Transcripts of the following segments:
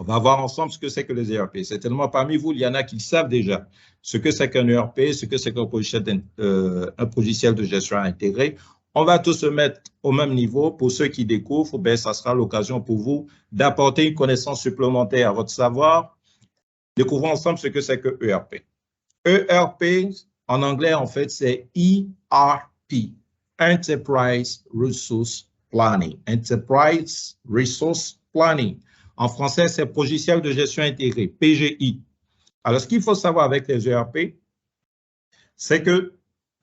On va voir ensemble ce que c'est que les ERP. Certainement, parmi vous, il y en a qui savent déjà ce que c'est qu'un ERP, ce que c'est qu'un logiciel de gestion intégré. On va tous se mettre au même niveau. Pour ceux qui découvrent, ben, ça sera l'occasion pour vous d'apporter une connaissance supplémentaire à votre savoir. Découvrons ensemble ce que c'est que ERP. ERP, en anglais, en fait, c'est ERP, Enterprise Resource Planning. Enterprise Resource Planning. En français, c'est logiciel de gestion intégré, PGI. Alors, ce qu'il faut savoir avec les ERP, c'est que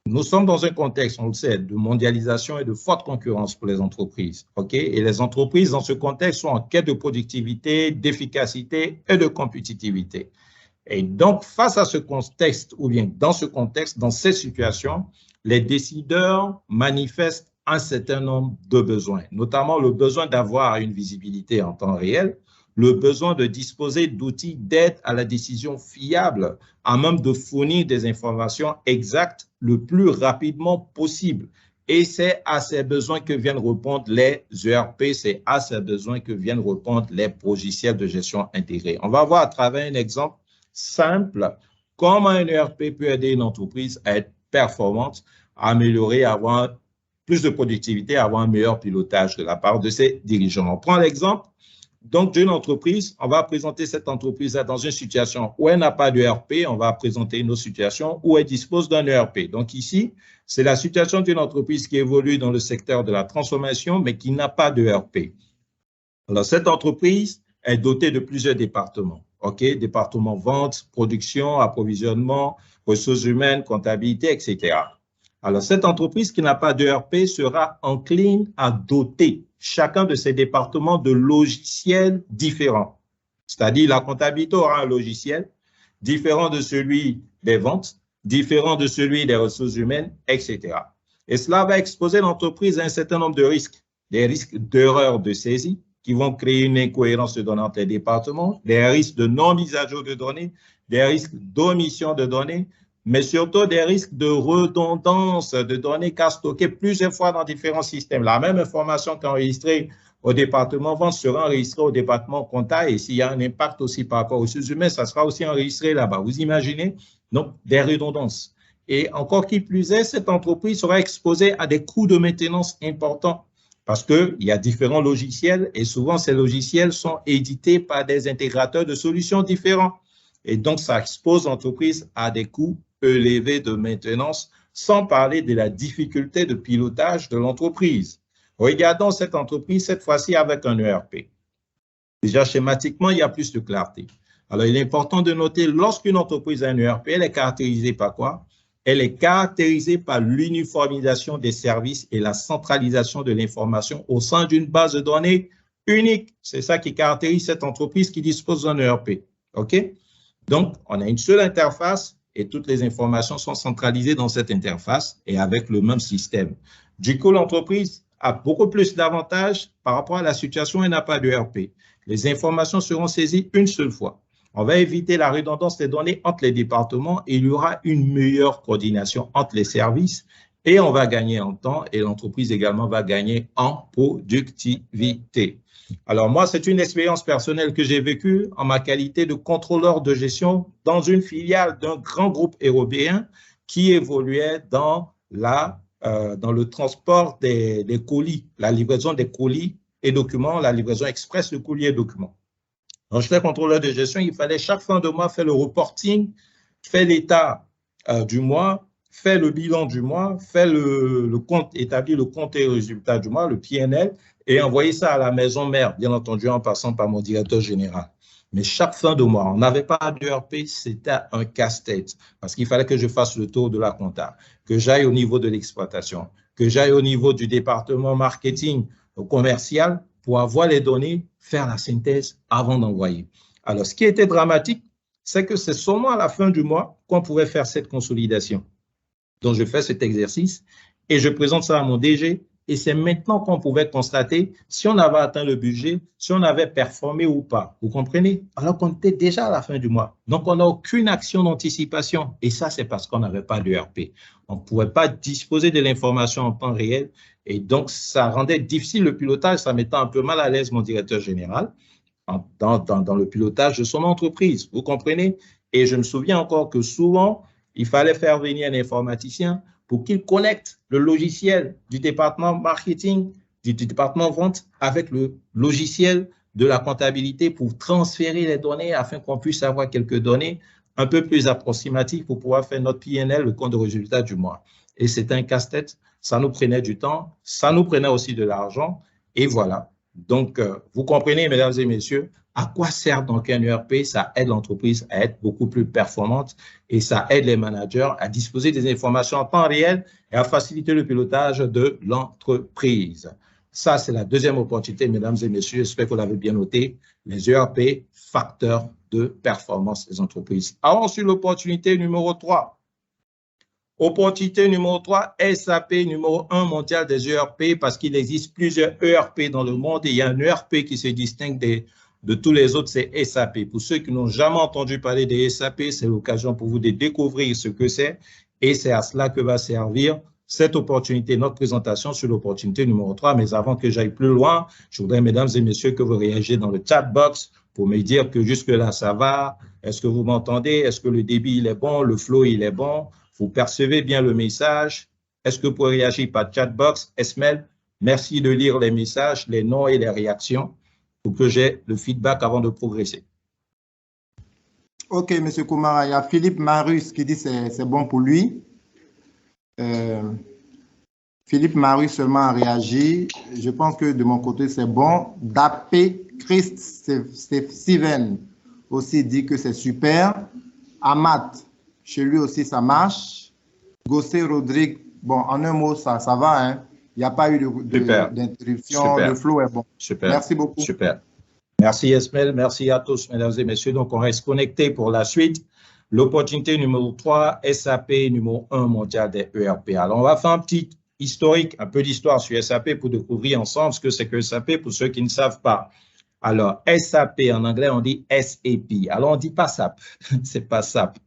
nous sommes dans un contexte, on le sait, de mondialisation et de forte concurrence pour les entreprises. OK? Et les entreprises, dans ce contexte, sont en quête de productivité, d'efficacité et de compétitivité. Et donc, face à ce contexte, ou bien dans ce contexte, dans ces situations, les décideurs manifestent un certain nombre de besoins, notamment le besoin d'avoir une visibilité en temps réel, le besoin de disposer d'outils d'aide à la décision fiable, à même de fournir des informations exactes le plus rapidement possible. Et c'est à ces besoins que viennent répondre les ERP, c'est à ces besoins que viennent répondre les logiciels de gestion intégrés. On va voir à travers un exemple simple comment un ERP peut aider une entreprise à être performante, à améliorer, à avoir plus de productivité, à avoir un meilleur pilotage de la part de ses dirigeants. On prend l'exemple donc d'une entreprise. On va présenter cette entreprise dans une situation où elle n'a pas d'ERP. On va présenter une autre situation où elle dispose d'un ERP. Donc ici, c'est la situation d'une entreprise qui évolue dans le secteur de la transformation, mais qui n'a pas d'ERP. Alors, cette entreprise est dotée de plusieurs départements. OK, département vente, production, approvisionnement, ressources humaines, comptabilité, etc. Alors, cette entreprise qui n'a pas d'ERP sera encline à doter chacun de ces départements de logiciels différents. C'est-à-dire, la comptabilité aura un logiciel différent de celui des ventes, différent de celui des ressources humaines, etc. Et cela va exposer l'entreprise à un certain nombre de risques, des risques d'erreur de saisie, qui vont créer une incohérence de données entre les départements, des risques de non-mise à jour de données, des risques d'omission de données, mais surtout des risques de redondance de données car stockées plusieurs fois dans différents systèmes. La même information qu'enregistrée au département vente sera enregistrée au département compta et s'il y a un impact aussi par rapport aux ressources humaines, ça sera aussi enregistré là-bas. Vous imaginez? Donc, des redondances. Et encore qui plus est, cette entreprise sera exposée à des coûts de maintenance importants. Parce qu'il y a différents logiciels et souvent ces logiciels sont édités par des intégrateurs de solutions différents. Et donc, ça expose l'entreprise à des coûts élevés de maintenance, sans parler de la difficulté de pilotage de l'entreprise. Regardons cette entreprise, cette fois-ci avec un ERP. Déjà, schématiquement, il y a plus de clarté. Alors, il est important de noter, lorsqu'une entreprise a un ERP, elle est caractérisée par quoi? Elle est caractérisée par l'uniformisation des services et la centralisation de l'information au sein d'une base de données unique. C'est ça qui caractérise cette entreprise qui dispose d'un ERP. OK? Donc, on a une seule interface et toutes les informations sont centralisées dans cette interface et avec le même système. Du coup, l'entreprise a beaucoup plus d'avantages par rapport à la situation où elle n'a pas d'ERP. Les informations seront saisies une seule fois. On va éviter la redondance des données entre les départements et il y aura une meilleure coordination entre les services et on va gagner en temps et l'entreprise également va gagner en productivité. Alors moi, c'est une expérience personnelle que j'ai vécue en ma qualité de contrôleur de gestion dans une filiale d'un grand groupe européen qui évoluait dans le transport des colis, la livraison des colis et documents, la livraison express de colis et documents. Quand j'étais contrôleur de gestion, il fallait chaque fin de mois faire le reporting, faire l'état du mois, faire le bilan du mois, faire le compte, établir le compte et résultat du mois, le PNL, et envoyer ça à la maison mère, bien entendu en passant par mon directeur général. Mais chaque fin de mois, on n'avait pas d'ERP, c'était un casse-tête parce qu'il fallait que je fasse le tour de la compta, que j'aille au niveau de l'exploitation, que j'aille au niveau du département marketing commercial pour avoir les données, faire la synthèse avant d'envoyer. Alors, ce qui était dramatique, c'est que c'est seulement à la fin du mois qu'on pouvait faire cette consolidation. Donc, je fais cet exercice et je présente ça à mon DG et c'est maintenant qu'on pouvait constater si on avait atteint le budget, si on avait performé ou pas. Vous comprenez? Alors qu'on était déjà à la fin du mois. Donc, on n'a aucune action d'anticipation et ça, c'est parce qu'on n'avait pas d'ERP. On ne pouvait pas disposer de l'information en temps réel et donc, ça rendait difficile le pilotage, ça mettait un peu mal à l'aise mon directeur général. dans le pilotage de son entreprise. Vous comprenez? Et je me souviens encore que souvent, il fallait faire venir un informaticien pour qu'il connecte le logiciel du département marketing, du département vente avec le logiciel de la comptabilité pour transférer les données afin qu'on puisse avoir quelques données un peu plus approximatives pour pouvoir faire notre PNL, le compte de résultat du mois. Et c'est un casse-tête, ça nous prenait du temps, ça nous prenait aussi de l'argent, et voilà. Donc, vous comprenez, mesdames et messieurs, à quoi sert donc un ERP? Ça aide l'entreprise à être beaucoup plus performante et ça aide les managers à disposer des informations en temps réel et à faciliter le pilotage de l'entreprise. Ça, c'est la deuxième opportunité, mesdames et messieurs. J'espère que vous l'avez bien noté. Les ERP, facteurs de performance des entreprises. Allons sur l'opportunité numéro 3. Opportunité numéro 3, SAP numéro 1 mondial des ERP, parce qu'il existe plusieurs ERP dans le monde et il y a un ERP qui se distingue de tous les autres, c'est SAP. Pour ceux qui n'ont jamais entendu parler de SAP, c'est l'occasion pour vous de découvrir ce que c'est et c'est à cela que va servir cette opportunité, notre présentation sur l'opportunité numéro 3. Mais avant que j'aille plus loin, je voudrais, mesdames et messieurs, que vous réagiez dans le chat box pour me dire que jusque-là, ça va. Est-ce que vous m'entendez? Est-ce que le débit, il est bon? Le flow, il est bon? Vous percevez bien le message? Est-ce que vous pouvez réagir par chat box? Esmel, merci de lire les messages, les noms et les réactions pour que j'ai le feedback avant de progresser. OK, M. Koumara, il y a Philippe Marus qui dit que c'est bon pour lui. Philippe Marus seulement a réagi. Je pense que de mon côté, c'est bon. Dapé Christ Steven aussi dit que c'est super. Amat, chez lui aussi, ça marche. Gossé Rodrigue, bon, en un mot, ça va, hein. Il n'y a pas eu d'interruption, le flow est bon. Super. Merci beaucoup. Super. Merci Esmel, merci à tous, mesdames et messieurs. Donc, on reste connectés pour la suite. L'opportunité numéro 3, SAP numéro 1 mondial des ERP. Alors, on va faire un petit historique, un peu d'histoire sur SAP pour découvrir ensemble ce que c'est que SAP pour ceux qui ne savent pas. Alors, SAP, en anglais, on dit SAP. Alors, on ne dit pas SAP, c'est pas SAP.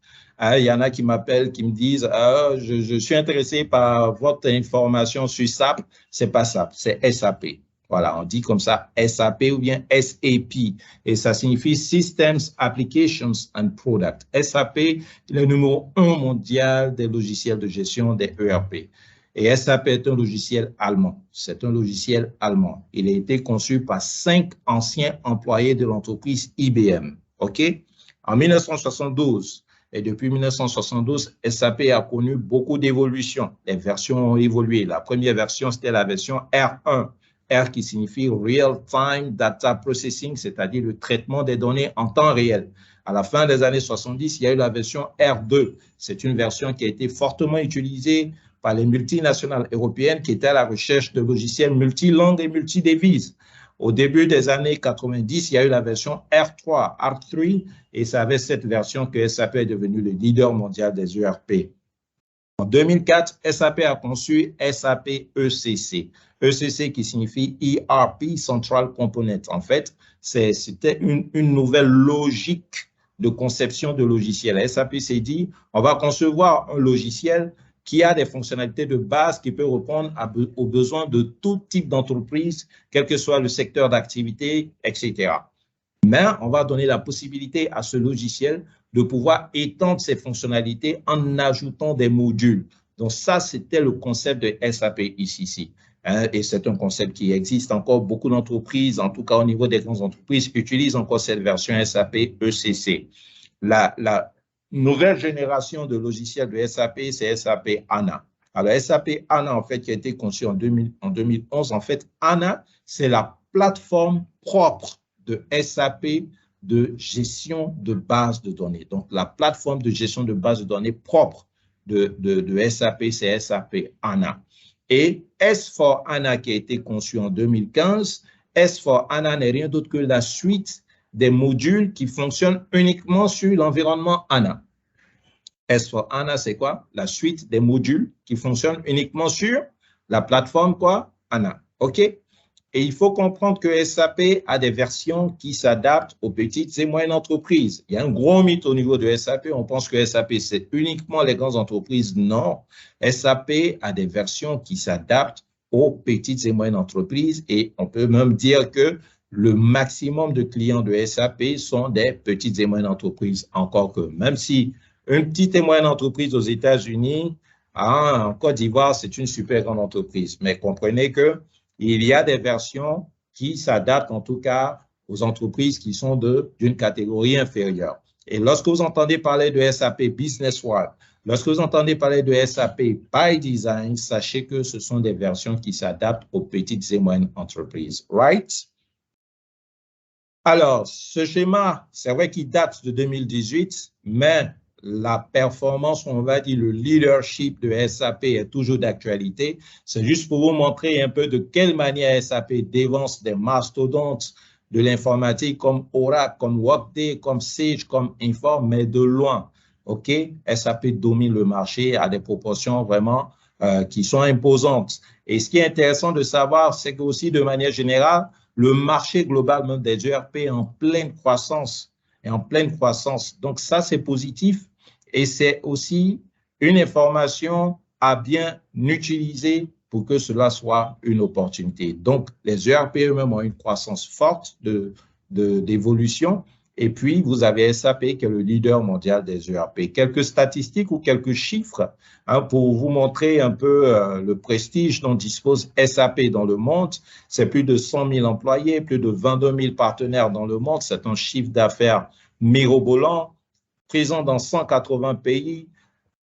Il y en a qui m'appellent, qui me disent je suis intéressé par votre information sur SAP. C'est pas SAP, c'est SAP. Voilà, on dit comme ça SAP ou bien SAP. Et ça signifie Systems, Applications and Products. SAP est le numéro 1 mondial des logiciels de gestion des ERP. Et SAP est un logiciel allemand. C'est un logiciel allemand. Il a été conçu par 5 anciens employés de l'entreprise IBM. OK? En 1972. Et depuis 1972, SAP a connu beaucoup d'évolutions. Les versions ont évolué. La première version, c'était la version R1. R qui signifie Real Time Data Processing, c'est-à-dire le traitement des données en temps réel. À la fin des années 70, il y a eu la version R2. C'est une version qui a été fortement utilisée par les multinationales européennes qui étaient à la recherche de logiciels multilangues et multidevises. Au début des années 90, il y a eu la version R3, R3, et c'est avec cette version que SAP est devenu le leader mondial des ERP. En 2004, SAP a conçu SAP ECC. ECC qui signifie ERP Central Component. En fait, c'était une nouvelle logique de conception de logiciel. SAP s'est dit, on va concevoir un logiciel qui a des fonctionnalités de base qui peut répondre aux besoins de tout type d'entreprise, quel que soit le secteur d'activité, etc. Mais on va donner la possibilité à ce logiciel de pouvoir étendre ses fonctionnalités en ajoutant des modules. Donc ça, c'était le concept de SAP ici. Et c'est un concept qui existe encore. Beaucoup d'entreprises, en tout cas au niveau des grandes entreprises, utilisent encore cette version SAP ECC. La nouvelle génération de logiciels de SAP, c'est SAP HANA. Alors, SAP HANA, en fait, qui a été conçu en 2011, en fait, HANA, c'est la plateforme propre de SAP de gestion de base de données. Donc, la plateforme de gestion de base de données propre de SAP, c'est SAP HANA. Et S4HANA, qui a été conçu en 2015, S4HANA n'est rien d'autre que la suite des modules qui fonctionnent uniquement sur l'environnement HANA. S4HANA, c'est quoi? La suite des modules qui fonctionnent uniquement sur la plateforme quoi? HANA. OK? Et il faut comprendre que SAP a des versions qui s'adaptent aux petites et moyennes entreprises. Il y a un gros mythe au niveau de SAP. On pense que SAP, c'est uniquement les grandes entreprises. Non. SAP a des versions qui s'adaptent aux petites et moyennes entreprises. Et on peut même dire que le maximum de clients de SAP sont des petites et moyennes entreprises, encore que même si une petite et moyenne entreprise aux États-Unis, en Côte d'Ivoire, c'est une super grande entreprise. Mais comprenez qu'il y a des versions qui s'adaptent en tout cas aux entreprises qui sont d'une catégorie inférieure. Et lorsque vous entendez parler de SAP Business One, lorsque vous entendez parler de SAP by Design, sachez que ce sont des versions qui s'adaptent aux petites et moyennes entreprises. Right? Alors, ce schéma, c'est vrai qu'il date de 2018, mais la performance, on va dire le leadership de SAP est toujours d'actualité. C'est juste pour vous montrer un peu de quelle manière SAP dévance des mastodontes de l'informatique comme Oracle, comme Workday, comme Sage, comme Inform, mais de loin. OK? SAP domine le marché à des proportions vraiment qui sont imposantes. Et ce qui est intéressant de savoir, c'est qu'aussi de manière générale, le marché global même des ERP est en pleine croissance. Donc ça, c'est positif. Et c'est aussi une information à bien utiliser pour que cela soit une opportunité. Donc, les ERP eux-mêmes ont une croissance forte d'évolution. Et puis, vous avez SAP qui est le leader mondial des ERP. Quelques statistiques ou quelques chiffres pour vous montrer un peu le prestige dont dispose SAP dans le monde. C'est plus de 100 000 employés, plus de 22 000 partenaires dans le monde. C'est un chiffre d'affaires mirobolant, présent dans 180 pays,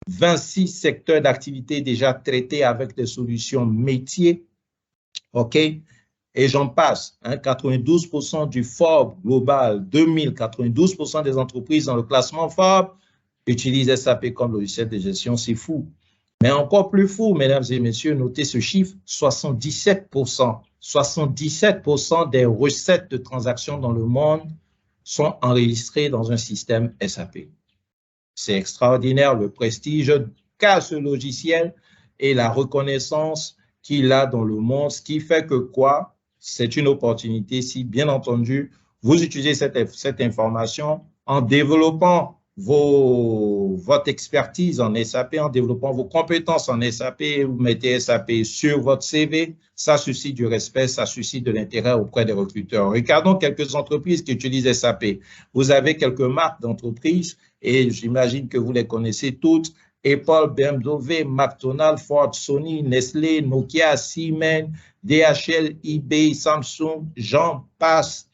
26 secteurs d'activité déjà traités avec des solutions métiers. OK? Et j'en passe. 92% du Forbes Global 2000, 92% des entreprises dans le classement Forbes utilisent SAP comme logiciel de gestion. C'est fou. Mais encore plus fou, mesdames et messieurs, notez ce chiffre, 77%. 77% des recettes de transactions dans le monde sont enregistrées dans un système SAP. C'est extraordinaire le prestige qu'a ce logiciel et la reconnaissance qu'il a dans le monde, ce qui fait que quoi? C'est une opportunité si, bien entendu, vous utilisez cette information en développant votre expertise en SAP, en développant vos compétences en SAP, vous mettez SAP sur votre CV, ça suscite du respect, ça suscite de l'intérêt auprès des recruteurs. Regardons quelques entreprises qui utilisent SAP. Vous avez quelques marques d'entreprises et j'imagine que vous les connaissez toutes. Apple, BMW, McDonald's, Ford, Sony, Nestlé, Nokia, Siemens, DHL, eBay, Samsung, j'en passe.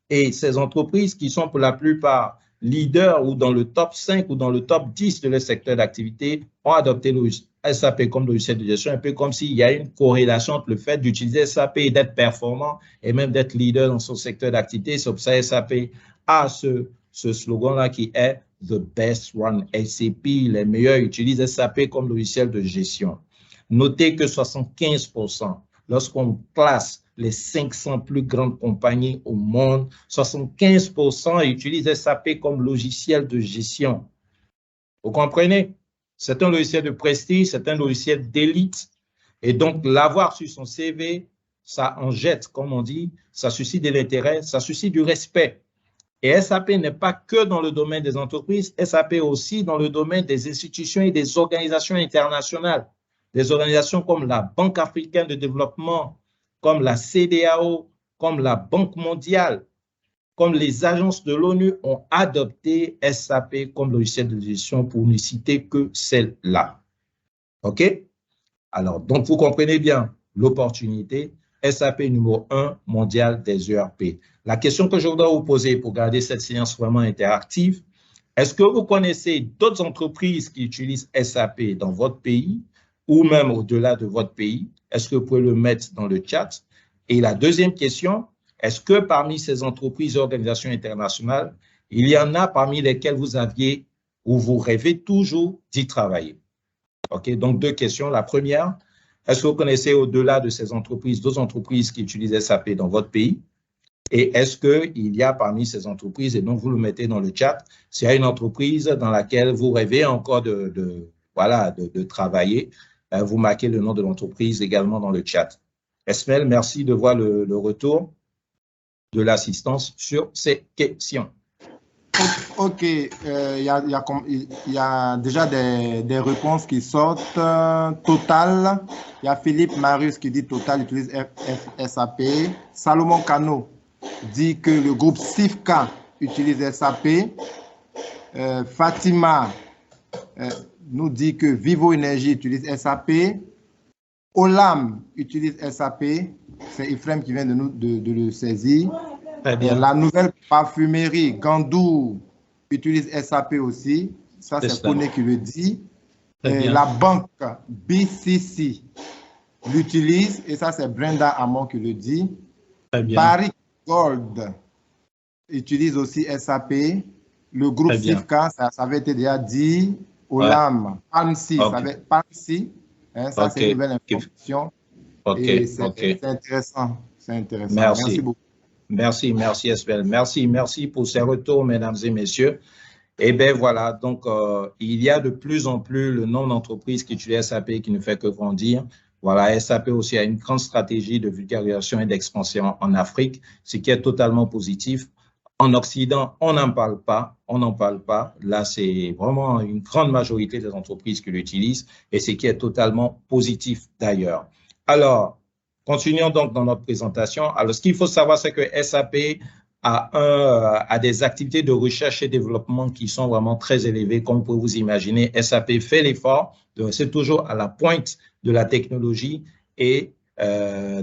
Et ces entreprises qui sont pour la plupart leaders ou dans le top 5 ou dans le top 10 de leur secteur d'activité ont adopté le SAP comme logiciel de gestion, un peu comme s'il y a une corrélation entre le fait d'utiliser SAP et d'être performant et même d'être leader dans son secteur d'activité. C'est pour ça SAP a ce slogan-là qui est « The best run SAP », les meilleurs utilisent SAP comme logiciel de gestion. Notez que 75%, lorsqu'on classe les 500 plus grandes compagnies au monde, 75% utilisent SAP comme logiciel de gestion. Vous comprenez? C'est un logiciel de prestige, c'est un logiciel d'élite. Et donc, l'avoir sur son CV, ça en jette, comme on dit, ça suscite de l'intérêt, ça suscite du respect. Et SAP n'est pas que dans le domaine des entreprises, SAP aussi dans le domaine des institutions et des organisations internationales. Des organisations comme la Banque africaine de développement, comme la CEDEAO, comme la Banque mondiale, comme les agences de l'ONU ont adopté SAP comme logiciel de gestion pour ne citer que celle-là. OK? Alors, donc vous comprenez bien l'opportunité. SAP numéro 1 mondial des ERP. La question que je voudrais vous poser pour garder cette séance vraiment interactive, est-ce que vous connaissez d'autres entreprises qui utilisent SAP dans votre pays ou même au-delà de votre pays? Est-ce que vous pouvez le mettre dans le chat? Et la deuxième question, est-ce que parmi ces entreprises et organisations internationales, il y en a parmi lesquelles vous aviez ou vous rêvez toujours d'y travailler? OK, donc deux questions. La première, est-ce que vous connaissez au-delà de ces entreprises, d'autres entreprises qui utilisent SAP dans votre pays? Et est-ce qu'il y a parmi ces entreprises, et donc vous le mettez dans le chat, s'il y a une entreprise dans laquelle vous rêvez encore de travailler, vous marquez le nom de l'entreprise également dans le chat. Esmel, merci de voir le retour de l'assistance sur ces questions. OK, il y a déjà des réponses qui sortent. Total, il y a Philippe Marius qui dit Total utilise SAP. Salomon Cano, dit que le groupe Sifka utilise SAP. Fatima nous dit que Vivo Énergie utilise SAP. Olam utilise SAP. C'est Ephraim qui vient de le saisir. Très bien. La nouvelle parfumerie Gandour utilise SAP aussi. Ça, c'est Koné qui le dit. La banque BCC l'utilise. Et ça, c'est Brenda Hamon qui le dit. Barrick Gold utilise aussi SAP. Le groupe Sifka, ça avait été déjà dit. Olam, Palmsi, ça c'est une nouvelle information. C'est intéressant. C'est intéressant. Merci beaucoup. Merci Esbel. Merci pour ces retours, mesdames et messieurs. Et bien voilà, donc il y a de plus en plus le nombre d'entreprises qui utilisent SAP qui ne fait que grandir. Voilà, SAP aussi a une grande stratégie de vulgarisation et d'expansion en Afrique, ce qui est totalement positif. En Occident, on n'en parle pas, Là, c'est vraiment une grande majorité des entreprises qui l'utilisent et ce qui est totalement positif d'ailleurs. Alors, continuons donc dans notre présentation. Alors, ce qu'il faut savoir, c'est que SAP a des activités de recherche et développement qui sont vraiment très élevées, comme vous pouvez vous imaginer. SAP fait l'effort de rester toujours à la pointe de la technologie et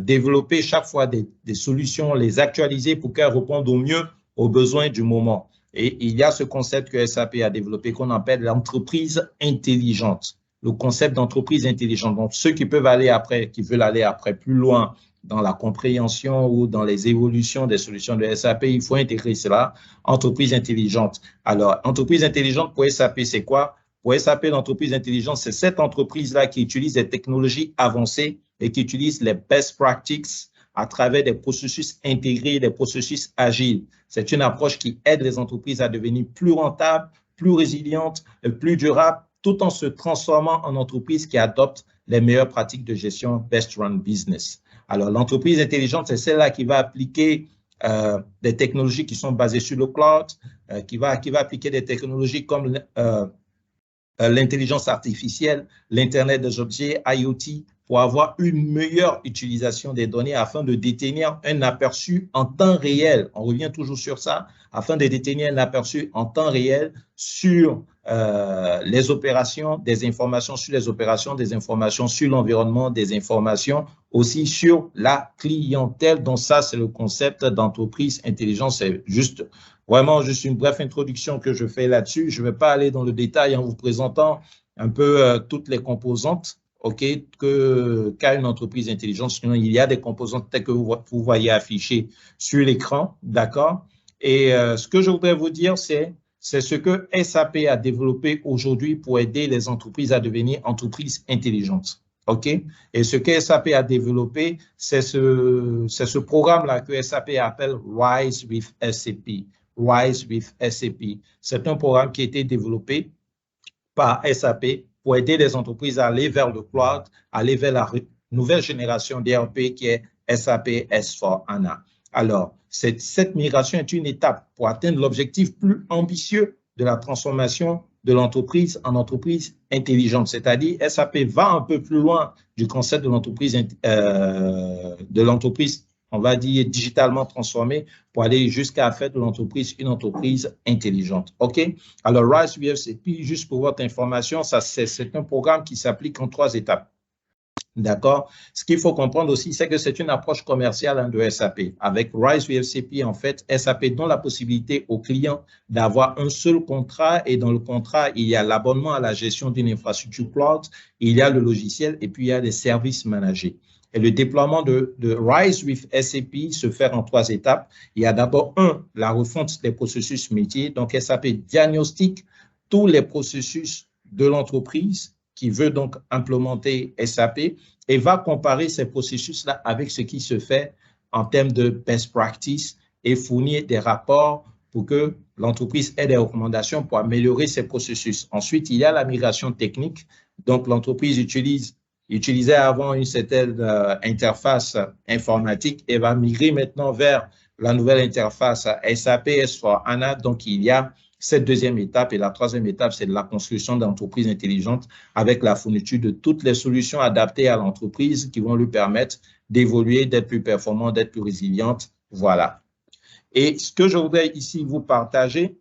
développer chaque fois des solutions, les actualiser pour qu'elles répondent au mieux aux besoins du moment. Et il y a ce concept que SAP a développé qu'on appelle l'entreprise intelligente. Le concept d'entreprise intelligente. Donc, ceux qui veulent aller après plus loin dans la compréhension ou dans les évolutions des solutions de SAP, il faut intégrer cela, entreprise intelligente. Alors, entreprise intelligente pour SAP, c'est quoi? Pour SAP, l'entreprise intelligente, c'est cette entreprise-là qui utilise des technologies avancées et qui utilise les best practices à travers des processus intégrés, des processus agiles. C'est une approche qui aide les entreprises à devenir plus rentables, plus résilientes, plus durables, tout en se transformant en entreprise qui adopte les meilleures pratiques de gestion Best Run Business. Alors, l'entreprise intelligente, c'est celle-là qui va appliquer des technologies qui sont basées sur le cloud, qui va appliquer des technologies comme l'intelligence artificielle, l'Internet des objets, IoT, pour avoir une meilleure utilisation des données afin de détenir un aperçu en temps réel. On revient toujours sur ça, afin de détenir un aperçu en temps réel sur les opérations, des informations sur les opérations, des informations sur l'environnement, des informations aussi sur la clientèle. Donc ça, c'est le concept d'entreprise intelligente. C'est vraiment juste une brève introduction que je fais là-dessus. Je ne vais pas aller dans le détail en vous présentant un peu toutes les composantes qu'a une entreprise intelligente. Sinon, il y a des composantes telles que vous voyez affichées sur l'écran, d'accord? Et ce que je voudrais vous dire, c'est ce que SAP a développé aujourd'hui pour aider les entreprises à devenir entreprises intelligentes, OK? Et ce que SAP a développé, c'est ce programme-là que SAP appelle Rise with SAP. Rise with SAP. C'est un programme qui a été développé par SAP pour aider les entreprises à aller vers le cloud, aller vers la nouvelle génération d'ERP qui est SAP S/4HANA. Alors, cette migration est une étape pour atteindre l'objectif plus ambitieux de la transformation de l'entreprise en entreprise intelligente. C'est-à-dire, SAP va un peu plus loin du concept de l'entreprise, on va dire, digitalement transformée pour aller jusqu'à faire de l'entreprise une entreprise intelligente. OK? Alors, Rise with SAP, juste pour votre information, c'est un programme qui s'applique en 3 étapes. D'accord? Ce qu'il faut comprendre aussi, c'est que c'est une approche commerciale de SAP. Avec Rise with SAP, en fait, SAP donne la possibilité aux clients d'avoir un seul contrat et dans le contrat, il y a l'abonnement à la gestion d'une infrastructure cloud, il y a le logiciel et puis il y a les services managés. Et le déploiement de Rise with SAP se fait en 3 étapes. Il y a d'abord la refonte des processus métiers. Donc, SAP diagnostique tous les processus de l'entreprise qui veut donc implémenter SAP et va comparer ces processus-là avec ce qui se fait en termes de best practice et fournir des rapports pour que l'entreprise ait des recommandations pour améliorer ses processus. Ensuite, il y a la migration technique. Donc, l'entreprise utilisait avant une certaine interface informatique et va migrer maintenant vers la nouvelle interface SAP S/4HANA. Donc, il y a cette deuxième étape et la troisième étape, c'est la construction d'entreprises intelligentes avec la fourniture de toutes les solutions adaptées à l'entreprise qui vont lui permettre d'évoluer, d'être plus performante, d'être plus résiliente. Voilà. Et ce que je voudrais ici vous partager,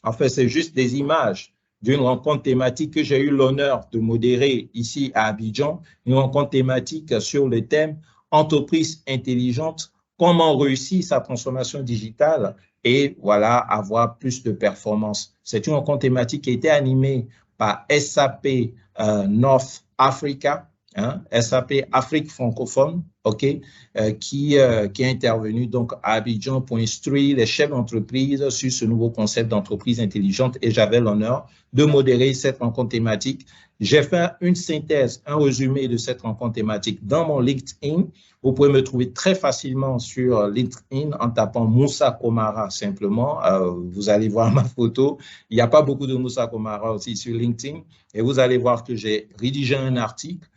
en fait, c'est juste des images d'une rencontre thématique que j'ai eu l'honneur de modérer ici à Abidjan, une rencontre thématique sur le thème « Entreprise intelligente, comment réussir sa transformation digitale et voilà, avoir plus de performance ». C'est une rencontre thématique qui a été animée par SAP North Africa, SAP Afrique francophone, qui est intervenu donc à Abidjan pour instruire les chefs d'entreprise sur ce nouveau concept d'entreprise intelligente et j'avais l'honneur de modérer cette rencontre thématique. J'ai fait une synthèse, un résumé de cette rencontre thématique dans mon LinkedIn. Vous pouvez me trouver très facilement sur LinkedIn en tapant Moussa Komara simplement. Vous allez voir ma photo. Il n'y a pas beaucoup de Moussa Komara aussi sur LinkedIn et vous allez voir que j'ai rédigé un article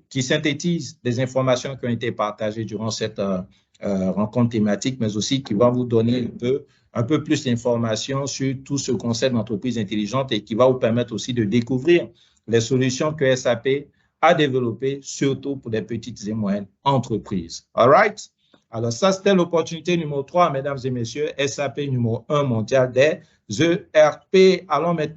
qui synthétise des informations qui ont été partagées durant cette rencontre thématique, mais aussi qui va vous donner un peu plus d'informations sur tout ce concept d'entreprise intelligente et qui va vous permettre aussi de découvrir les solutions que SAP a développées, surtout pour les petites et moyennes entreprises. All right? Alors, ça, c'était l'opportunité numéro 3, mesdames et messieurs, SAP numéro 1 mondial des ERP. Allons maintenant